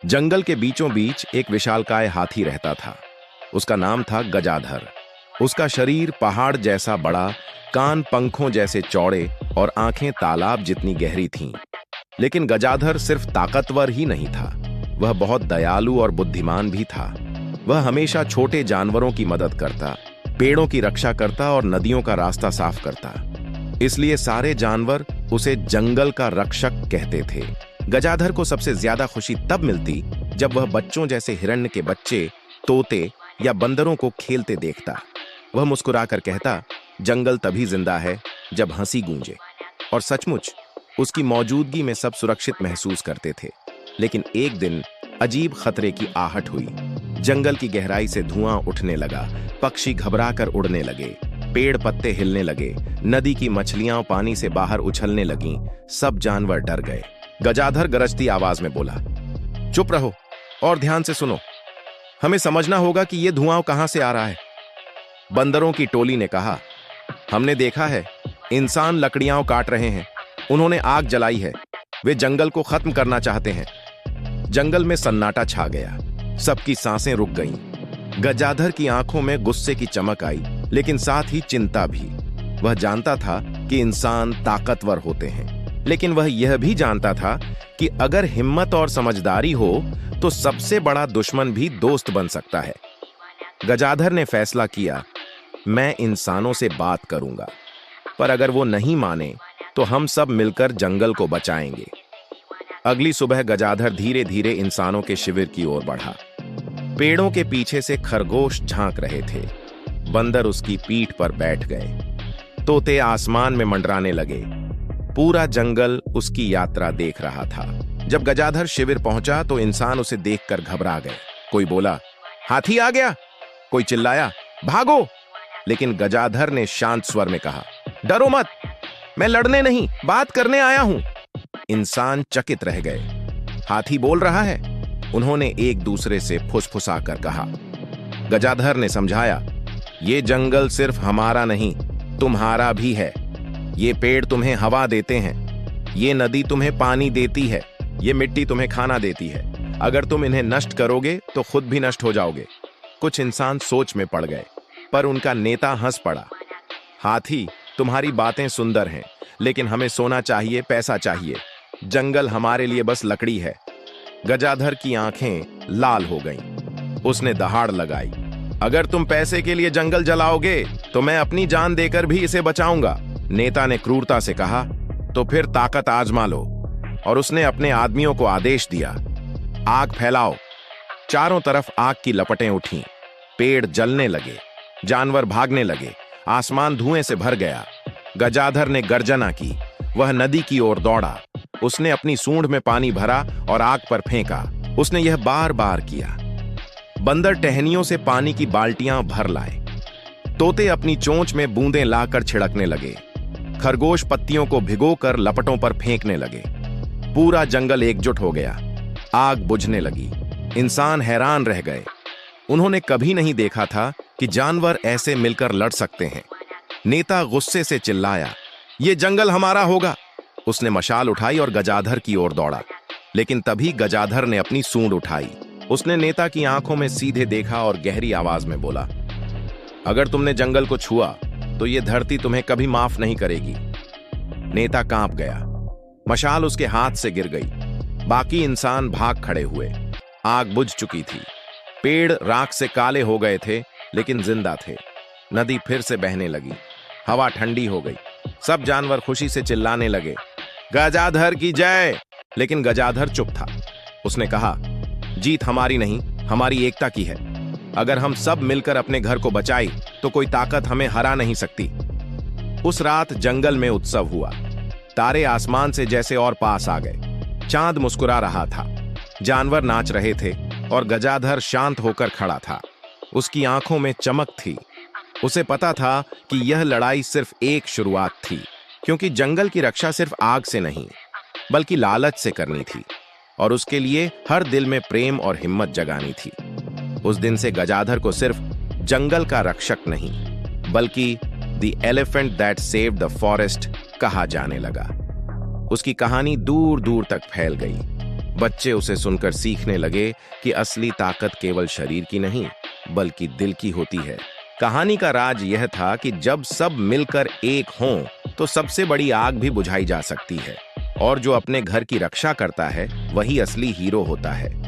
जंगल के बीचों बीच एक विशालकाय हाथी रहता था। उसका नाम था गजाधर। उसका शरीर पहाड़ जैसा बड़ा, कान पंखों जैसे चौड़े और आंखें तालाब जितनी गहरी थीं। लेकिन गजाधर सिर्फ ताकतवर ही नहीं था, वह बहुत दयालु और बुद्धिमान भी था। वह हमेशा छोटे जानवरों की मदद करता, पेड़ों की रक्षा करता और नदियों का रास्ता साफ करता। इसलिए सारे जानवर उसे जंगल का रक्षक कहते थे। गजाधर को सबसे ज्यादा खुशी तब मिलती जब वह बच्चों जैसे हिरण्य के बच्चे, तोते या बंदरों को खेलते देखता। वह मुस्कुराकर कहता, जंगल तभी जिंदा है जब हंसी गूंजे। और सचमुच उसकी मौजूदगी में सब सुरक्षित महसूस करते थे। लेकिन एक दिन अजीब खतरे की आहट हुई। जंगल की गहराई से धुआं उठने लगा, पक्षी घबराकर उड़ने लगे, पेड़ पत्ते हिलने लगे, नदी की मछलियां पानी से बाहर उछलने लगीं। सब जानवर डर गए। गजाधर गरजती आवाज में बोला, चुप रहो और ध्यान से सुनो। हमें समझना होगा कि यह धुआं कहां से आ रहा है। बंदरों की टोली ने कहा, हमने देखा है, इंसान लकड़ियां काट रहे हैं। उन्होंने आग जलाई है। वे जंगल को खत्म करना चाहते हैं। जंगल में सन्नाटा छा गया, सबकी सांसें रुक गईं। गजाधर की आंखों में गुस्से की चमक आई, लेकिन साथ ही चिंता भी। वह जानता था कि इंसान ताकतवर होते हैं, लेकिन वह यह भी जानता था कि अगर हिम्मत और समझदारी हो तो सबसे बड़ा दुश्मन भी दोस्त बन सकता है। गजाधर ने फैसला किया, मैं इंसानों से बात करूंगा, पर अगर वो नहीं माने तो हम सब मिलकर जंगल को बचाएंगे। अगली सुबह गजाधर धीरे धीरे इंसानों के शिविर की ओर बढ़ा। पेड़ों के पीछे से खरगोश झांक रहे थे, बंदर उसकी पीठ पर बैठ गए, तोते आसमान में मंडराने लगे। पूरा जंगल उसकी यात्रा देख रहा था। जब गजाधर शिविर पहुंचा तो इंसान उसे देखकर घबरा गए। कोई बोला, हाथी आ गया। कोई चिल्लाया, भागो। लेकिन गजाधर ने शांत स्वर में कहा, डरो मत, मैं लड़ने नहीं, बात करने आया हूं। इंसान चकित रह गए। हाथी बोल रहा है, उन्होंने एक दूसरे से फुसफुसाकर कहा। गजाधर ने समझाया, ये जंगल सिर्फ हमारा नहीं, तुम्हारा भी है। ये पेड़ तुम्हें हवा देते हैं, ये नदी तुम्हें पानी देती है, ये मिट्टी तुम्हें खाना देती है। अगर तुम इन्हें नष्ट करोगे तो खुद भी नष्ट हो जाओगे। कुछ इंसान सोच में पड़ गए, पर उनका नेता हंस पड़ा। हाथी, तुम्हारी बातें सुंदर हैं, लेकिन हमें सोना चाहिए, पैसा चाहिए। जंगल हमारे लिए बस लकड़ी है। गजाधर की आंखें लाल हो गईं। उसने दहाड़ लगाई, अगर तुम पैसे के लिए जंगल जलाओगे तो मैं अपनी जान देकर भी इसे बचाऊंगा। नेता ने क्रूरता से कहा, तो फिर ताकत आजमा लो। और उसने अपने आदमियों को आदेश दिया, आग फैलाओ। चारों तरफ आग की लपटें उठीं, पेड़ जलने लगे, जानवर भागने लगे, आसमान धुएं से भर गया। गजाधर ने गर्जना की, वह नदी की ओर दौड़ा। उसने अपनी सूंड में पानी भरा और आग पर फेंका। उसने यह बार बार किया। बंदर टहनियों से पानी की बाल्टियां भर लाए, तोते अपनी चोंच में बूंदें लाकर छिड़कने लगे, खरगोश पत्तियों को भिगोकर लपटों पर फेंकने लगे। पूरा जंगल एकजुट हो गया, आग बुझने लगी। इंसान हैरान रह गए। उन्होंने कभी नहीं देखा था कि जानवर ऐसे मिलकर लड़ सकते हैं। नेता गुस्से से चिल्लाया, ये जंगल हमारा होगा। उसने मशाल उठाई और गजाधर की ओर दौड़ा। लेकिन तभी गजाधर ने अपनी सूंड उठाई। उसने नेता की आंखों में सीधे देखा और गहरी आवाज में बोला, अगर तुमने जंगल को छुआ तो यह धरती तुम्हें कभी माफ नहीं करेगी। नेता कांप गया, मशाल उसके हाथ से गिर गई। बाकी इंसान भाग खड़े हुए। आग बुझ चुकी थी, पेड़ राख से काले हो गए थे, लेकिन जिंदा थे। नदी फिर से बहने लगी, हवा ठंडी हो गई। सब जानवर खुशी से चिल्लाने लगे, गजाधर की जय। लेकिन गजाधर चुप था। उसने कहा, जीत हमारी नहीं, हमारी एकता की है। अगर हम सब मिलकर अपने घर को बचाई तो कोई ताकत हमें हरा नहीं सकती। उस रात जंगल में उत्सव हुआ। तारे आसमान से जैसे और पास आ गए। चांद मुस्कुरा रहा था, जानवर नाच रहे थे और गजाधर शांत होकर खड़ा था। उसकी आंखों में चमक थी। उसे पता था कि यह लड़ाई सिर्फ एक शुरुआत थी, क्योंकि जंगल की रक्षा सिर्फ आग से नहीं, बल्कि लालच से करनी थी। और उसके लिए हर दिल में प्रेम और हिम्मत जगानी थी। उस दिन से गजाधर को सिर्फ जंगल का रक्षक नहीं, बल्कि the elephant that saved the forest कहा जाने लगा। उसकी कहानी दूर दूर तक फैल गई। बच्चे उसे सुनकर सीखने लगे कि असली ताकत केवल शरीर की नहीं, बल्कि दिल की होती है। कहानी का राज यह था कि जब सब मिलकर एक हों, तो सबसे बड़ी आग भी बुझाई जा सकती है, और जो अपने घर की रक्षा करता है, वही असली हीरो होता है।